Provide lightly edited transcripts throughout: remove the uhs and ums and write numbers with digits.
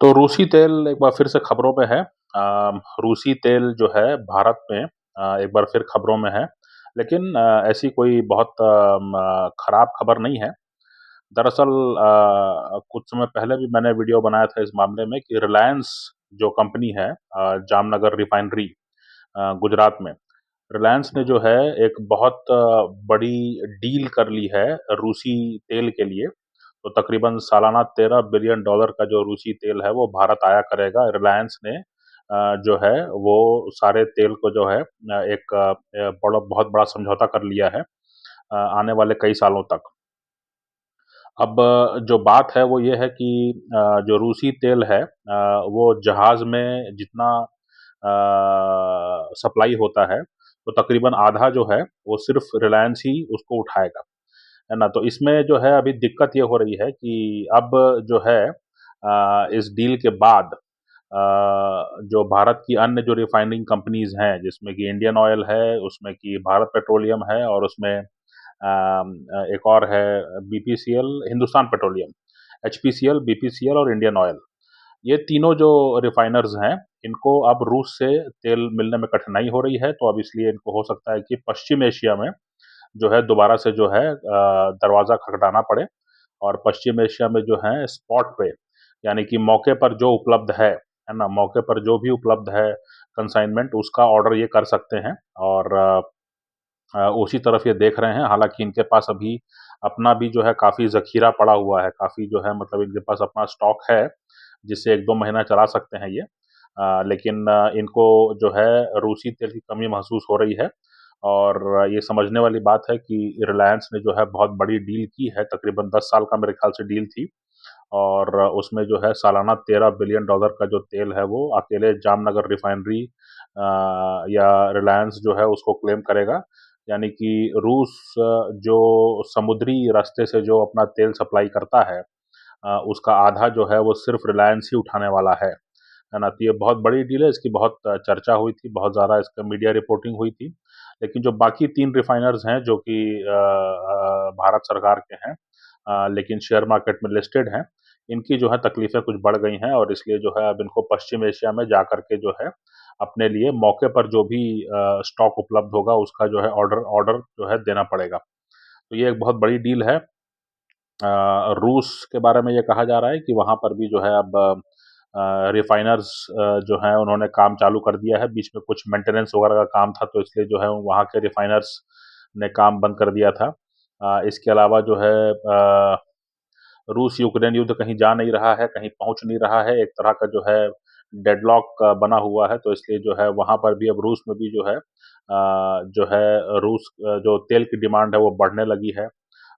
तो रूसी तेल एक बार फिर से खबरों में है। रूसी तेल जो है भारत में एक बार फिर खबरों में है। लेकिन ऐसी कोई बहुत खराब खबर नहीं है। दरअसल कुछ समय पहले भी मैंने वीडियो बनाया था इस मामले में कि रिलायंस जो कंपनी है जामनगर रिफाइनरी गुजरात में, रिलायंस ने जो है एक बहुत बड़ी डील कर ली है रूसी तेल के लिए। तो तकरीबन सालाना $13 बिलियन का जो रूसी तेल है वो भारत आया करेगा। रिलायंस ने जो है वो सारे तेल को जो है एक बहुत बड़ा समझौता कर लिया है आने वाले कई सालों तक। अब जो बात है वो ये है कि जो रूसी तेल है वो जहाज़ में जितना सप्लाई होता है, तो तकरीबन आधा जो है वो सिर्फ़ रिलायंस ही उसको उठाएगा, है ना? तो इसमें जो है अभी दिक्कत ये हो रही है कि अब जो है इस डील के बाद जो भारत की अन्य जो रिफाइनिंग कंपनीज़ हैं, जिसमें कि इंडियन ऑयल है, उसमें कि भारत पेट्रोलियम है और उसमें एक और है BPCL, Hindustan petroleum, HPCL, BPCL और इंडियन ऑयल। ये तीनों जो रिफाइनर्स हैं, इनको अब रूस से तेल मिलने में कठिनाई हो रही है, तो अब इसलिए इनको हो सकता है कि पश्चिम एशिया में जो है दोबारा से जो है दरवाज़ा खटखटाना पड़े और पश्चिम एशिया में जो है स्पॉट पे, यानी कि मौके पर जो उपलब्ध है ना? मौके पर जो भी उपलब्ध है कंसाइनमेंट उसका ऑर्डर ये कर सकते हैं और उसी तरफ ये देख रहे हैं। हालाँकि इनके पास अभी अपना भी जो है काफ़ी ज़ख़ीरा पड़ा हुआ है, काफ़ी जो है मतलब इनके पास अपना स्टॉक है, जिससे 1-2 महीना चला सकते हैं ये। लेकिन इनको जो है रूसी तेल की कमी महसूस हो रही है और ये समझने वाली बात है कि रिलायंस ने जो है बहुत बड़ी डील की है, तकरीबन 10 साल का मेरे ख़्याल से डील थी और उसमें जो है सालाना $13 बिलियन का जो तेल है वो अकेले जामनगर रिफाइनरी या रिलायंस जो है उसको क्लेम करेगा। यानी कि रूस जो समुद्री रास्ते से जो अपना तेल सप्लाई करता है उसका आधा जो है वो सिर्फ रिलायंस ही उठाने वाला है ना? तो ये बहुत बड़ी डील है, इसकी बहुत चर्चा हुई थी, बहुत ज़्यादा इसका मीडिया रिपोर्टिंग हुई थी। लेकिन जो बाकी 3 रिफाइनर्स हैं जो कि भारत सरकार के हैं लेकिन शेयर मार्केट में लिस्टेड हैं, इनकी जो है तकलीफ़ें कुछ बढ़ गई हैं और इसलिए जो है अब इनको पश्चिम एशिया में जाकर के जो है अपने लिए मौके पर जो भी स्टॉक उपलब्ध होगा उसका जो है ऑर्डर ऑर्डर जो है देना पड़ेगा। तो ये एक बहुत बड़ी डील है। रूस के बारे में ये कहा जा रहा है कि वहाँ पर भी जो है अब रिफाइनर्स जो हैं उन्होंने काम चालू कर दिया है। बीच में कुछ मेंटेनेंस वगैरह का काम था तो इसलिए जो है वहाँ के रिफाइनर्स ने काम बंद कर दिया था। इसके अलावा जो है रूस यूक्रेन युद्ध कहीं जा नहीं रहा है, कहीं पहुँच नहीं रहा है, एक तरह का जो है डेडलॉक बना हुआ है, तो इसलिए जो है वहाँ पर भी अब रूस में भी जो है रूस जो तेल की डिमांड है वो बढ़ने लगी है।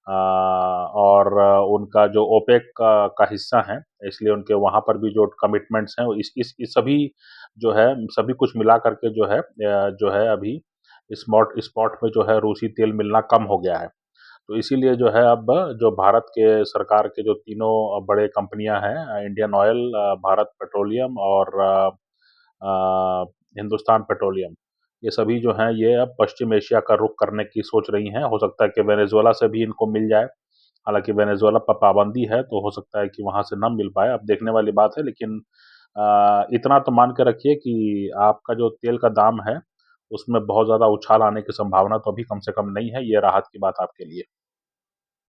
और उनका जो ओपेक का हिस्सा है, इसलिए उनके वहाँ पर भी जो कमिटमेंट्स हैं, वो इस सभी जो है सभी कुछ मिला कर के जो है अभी स्पॉट में जो है रूसी तेल मिलना कम हो गया है। तो इसीलिए जो है अब जो भारत के सरकार के जो तीनों बड़े कंपनियाँ हैं इंडियन ऑयल, भारत पेट्रोलियम और हिंदुस्तान पेट्रोलियम, ये सभी जो हैं ये अब पश्चिम एशिया का रुख करने की सोच रही हैं। हो सकता है कि वेनेज़ुएला से भी इनको मिल जाए। हालाँकि वेनेज़ुएला पर पाबंदी है, तो हो सकता है कि वहाँ से ना मिल पाए, अब देखने वाली बात है। लेकिन इतना तो मान के रखिए कि आपका जो तेल का दाम है, उसमें बहुत ज़्यादा उछाल आने की संभावना तो अभी कम से कम नहीं है, ये राहत की बात आपके लिए।